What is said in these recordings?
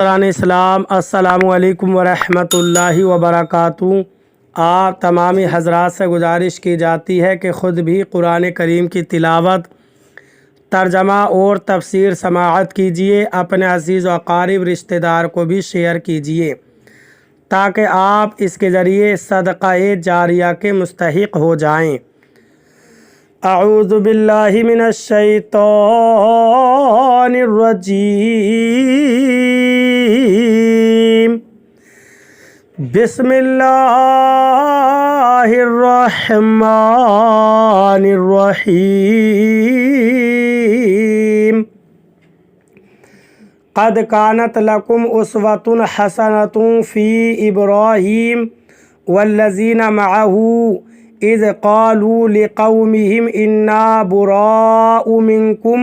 قرآن اسلام السلام علیکم ورحمۃ اللہ وبرکاتہ۔ آپ تمامی حضرات سے گزارش کی جاتی ہے کہ خود بھی قرآن کریم کی تلاوت، ترجمہ اور تفسیر سماعت کیجیے، اپنے عزیز و اقارب رشتہ دار کو بھی شیئر کیجیے تاکہ آپ اس کے ذریعے صدقہ جاریہ کے مستحق ہو جائیں۔ اعوذ باللہ من الشیطان الرجیم، بسم اللہ الرحمن الرحیم۔ قد کانت لکم اسوۃ حسنۃ فی ابراہیم والذین معہ اذ قالوا لقومهم انا براء منکم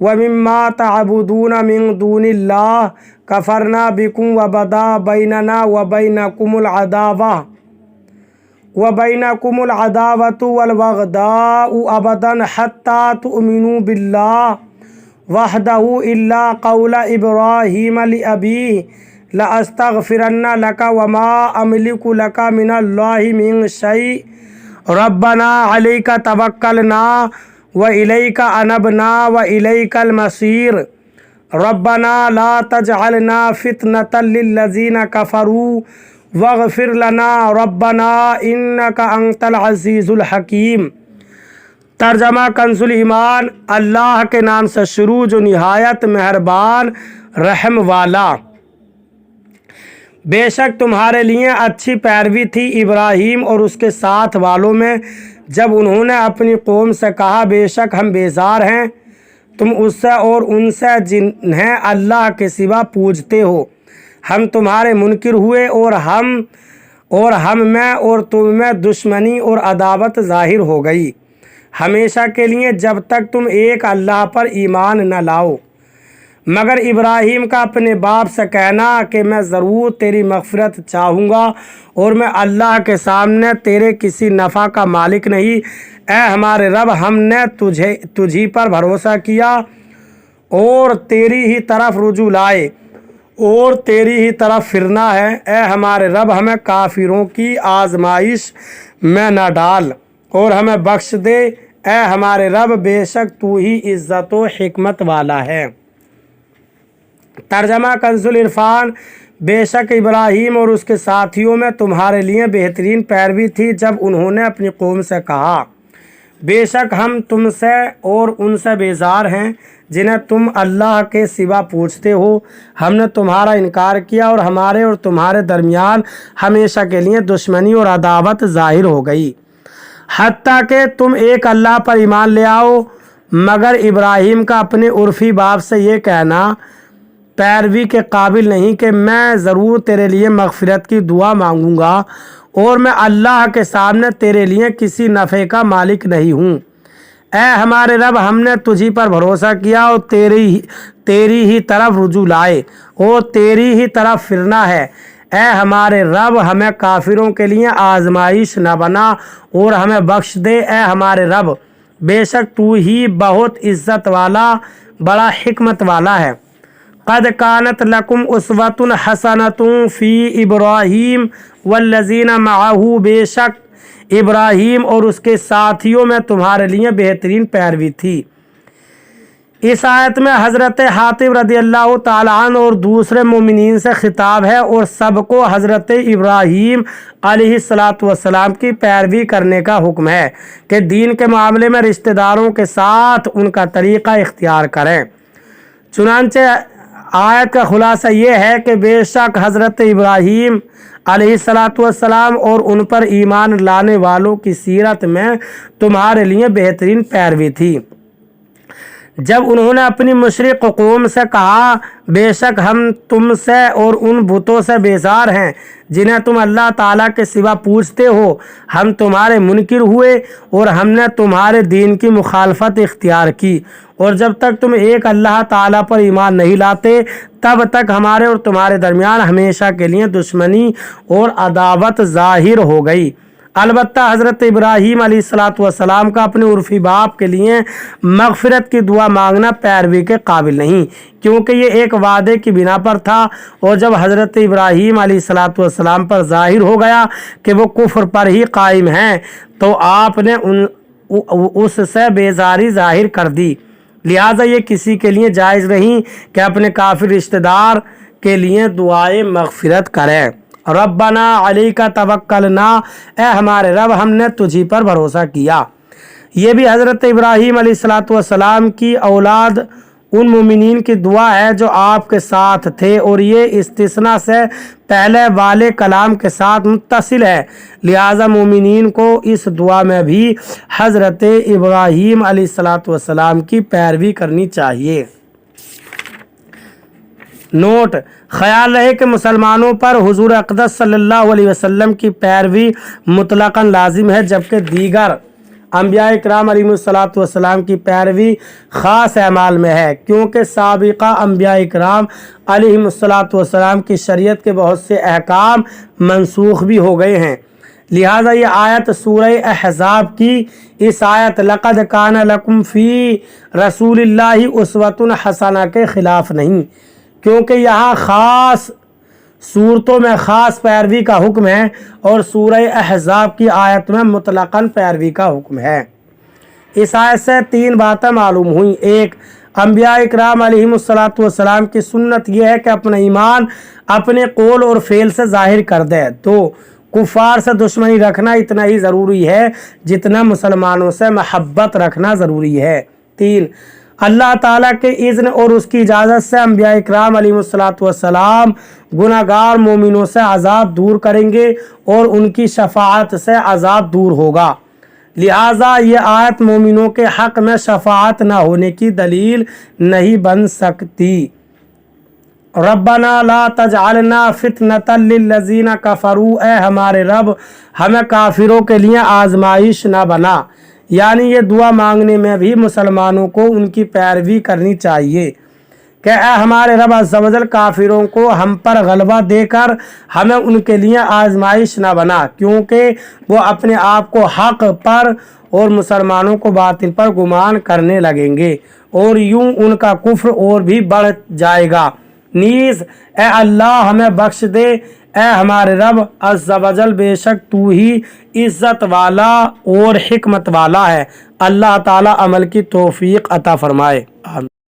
ومما تعبدون من دون اللہ کفرنا بکم وبدا بیننا وبینکم العداوۃ والبغضاء ابدا حتی تؤمنوا باللہ وحدہ الا قول ابراہیم لأبیہ لأستغفرن لک وما املک لک من اللہ من شیء ربنا علیک توکلنا وإلیک انبنا وإلیک المصیر ربنا لا تجعلنا فتنة للذین کفروا واغفر لنا ربنا انک انت العزیز الحکیم۔ ترجمہ کنز الایمان۔ اللہ کے نام سے شروع جو نہایت مہربان رحم والا۔ بے شک تمہارے لیے اچھی پیروی تھی ابراہیم اور اس کے ساتھ والوں میں جب انہوں نے اپنی قوم سے کہا بے شک ہم بیزار ہیں تم اس سے اور ان سے جنہیں اللہ کے سوا پوجتے ہو، ہم تمہارے منکر ہوئے اور ہم میں اور تم میں دشمنی اور عداوت ظاہر ہو گئی ہمیشہ کے لیے جب تک تم ایک اللہ پر ایمان نہ لاؤ، مگر ابراہیم کا اپنے باپ سے کہنا کہ میں ضرور تیری مغفرت چاہوں گا اور میں اللہ کے سامنے تیرے کسی نفع کا مالک نہیں۔ اے ہمارے رب، ہم نے تجھی پر بھروسہ کیا اور تیری ہی طرف رجوع لائے اور تیری ہی طرف پھرنا ہے۔ اے ہمارے رب، ہمیں کافروں کی آزمائش میں نہ ڈال اور ہمیں بخش دے۔ اے ہمارے رب، بے شک تو ہی عزت و حکمت والا ہے۔ ترجمہ کنز العرفان۔ بے شک ابراہیم اور اس کے ساتھیوں میں تمہارے لیے بہترین پیروی تھی جب انہوں نے اپنی قوم سے کہا بے شک ہم تم سے اور ان سے بیزار ہیں جنہیں تم اللہ کے سوا پوجتے ہو، ہم نے تمہارا انکار کیا اور ہمارے اور تمہارے درمیان ہمیشہ کے لیے دشمنی اور عداوت ظاہر ہو گئی حتیٰ کہ تم ایک اللہ پر ایمان لے آؤ، مگر ابراہیم کا اپنے عرفی باپ سے یہ کہنا پیروی کے قابل نہیں کہ میں ضرور تیرے لیے مغفرت کی دعا مانگوں گا اور میں اللہ کے سامنے تیرے لیے کسی نفع کا مالک نہیں ہوں۔ اے ہمارے رب، ہم نے تجھی پر بھروسہ کیا اور تیری ہی طرف رجوع لائے اور تیری ہی طرف پھرنا ہے۔ اے ہمارے رب، ہمیں کافروں کے لیے آزمائش نہ بنا اور ہمیں بخش دے۔ اے ہمارے رب، بے شک تو ہی بہت عزت والا بڑا حکمت والا ہے۔ قد کانت لکم اسوۃ حسنۃ فی ابراہیم والذین معہ، بے شک ابراہیم اور اس کے ساتھیوں میں تمہارے لیے بہترین پیروی تھی۔ اس آیت میں حضرت حاتب رضی اللہ تعالیٰ عنہ اور دوسرے مومنین سے خطاب ہے اور سب کو حضرت ابراہیم علیہ السلام کی پیروی کرنے کا حکم ہے کہ دین کے معاملے میں رشتہ داروں کے ساتھ ان کا طریقہ اختیار کریں۔ چنانچہ آیت کا خلاصہ یہ ہے کہ بے شک حضرت ابراہیم علیہ السلام اور ان پر ایمان لانے والوں کی سیرت میں تمہارے لیے بہترین پیروی تھی جب انہوں نے اپنی مشرک قوم سے کہا بے شک ہم تم سے اور ان بتوں سے بیزار ہیں جنہیں تم اللہ تعالیٰ کے سوا پوجتے ہو، ہم تمہارے منکر ہوئے اور ہم نے تمہارے دین کی مخالفت اختیار کی، اور جب تک تم ایک اللہ تعالیٰ پر ایمان نہیں لاتے تب تک ہمارے اور تمہارے درمیان ہمیشہ کے لیے دشمنی اور عداوت ظاہر ہو گئی البتہ حضرت ابراہیم علیہ الصلوۃ والسلام کا اپنے عرفی باپ کے لیے مغفرت کی دعا مانگنا پیروی کے قابل نہیں، کیونکہ یہ ایک وعدے کی بنا پر تھا، اور جب حضرت ابراہیم علیہ الصلوۃ والسلام پر ظاہر ہو گیا کہ وہ کفر پر ہی قائم ہیں تو آپ نے اس سے بیزاری ظاہر کر دی، لہٰذا یہ کسی کے لیے جائز نہیں کہ اپنے کافر رشتہ دار کے لیے دعائے مغفرت کرے۔ ربنا علیک توکلنا، اے ہمارے رب ہم نے تجھی پر بھروسہ کیا۔ یہ بھی حضرت ابراہیم علیہ الصلوۃ والسلام کی اولاد ان مومنین کی دعا ہے جو آپ کے ساتھ تھے، اور یہ استثناء سے پہلے والے کلام کے ساتھ متصل ہے، لہذا مومنین کو اس دعا میں بھی حضرت ابراہیم علیہ الصلوۃ والسلام کی پیروی کرنی چاہیے۔ نوٹ: خیال رہے کہ مسلمانوں پر حضور اقدس صلی اللہ علیہ وسلم کی پیروی مطلقاً لازم ہے، جبکہ دیگر انبیاء اکرام علیہ الصلوۃ والسلام کی پیروی خاص اعمال میں ہے، کیونکہ سابقہ انبیاء اکرام علیہ الصلوۃ والسلام کی شریعت کے بہت سے احکام منسوخ بھی ہو گئے ہیں، لہٰذا یہ آیت سورہ احزاب کی اس آیت لقد کان لکم فی رسول اللہ اسوۃ حسنہ کے خلاف نہیں، کیونکہ یہاں خاص صورتوں میں خاص پیروی کا حکم ہے اور سورہ احزاب کی آیت میں مطلقاً پیروی کا حکم ہے۔ اس آیت سے تین باتیں معلوم ہوئیں: ایک، انبیاء اکرام علیہ الصلوۃ والسلام کی سنت یہ ہے کہ اپنا ایمان اپنے قول اور فعل سے ظاہر کر دے۔ دو، کفار سے دشمنی رکھنا اتنا ہی ضروری ہے جتنا مسلمانوں سے محبت رکھنا ضروری ہے۔ تین، اللہ تعالیٰ کے اذن اور اس کی اجازت سے انبیاء اکرام علیہ الصلوۃ والسلام گناہ گار مومنوں سے عذاب دور کریں گے اور ان کی شفاعت سے عذاب دور ہوگا، لہٰذا یہ آیت مومنوں کے حق میں شفاعت نہ ہونے کی دلیل نہیں بن سکتی۔ ربنا لا تجعلنا فتنة للذین کفروا، اے ہمارے رب ہمیں کافروں کے لیے آزمائش نہ بنا، یعنی یہ دعا مانگنے میں بھی مسلمانوں کو ان کی پیروی کرنی چاہیے کہ اے ہمارے رب عز و جل کافروں کو ہم پر غلبہ دے کر ہمیں ان کے لیے آزمائش نہ بنا، کیونکہ وہ اپنے آپ کو حق پر اور مسلمانوں کو باطل پر گمان کرنے لگیں گے اور یوں ان کا کفر اور بھی بڑھ جائے گا۔ نیز اے اللہ ہمیں بخش دے، اے ہمارے رب عز و جل بے شک تو ہی عزت والا اور حکمت والا ہے۔ اللہ تعالی عمل کی توفیق عطا فرمائے، آمین۔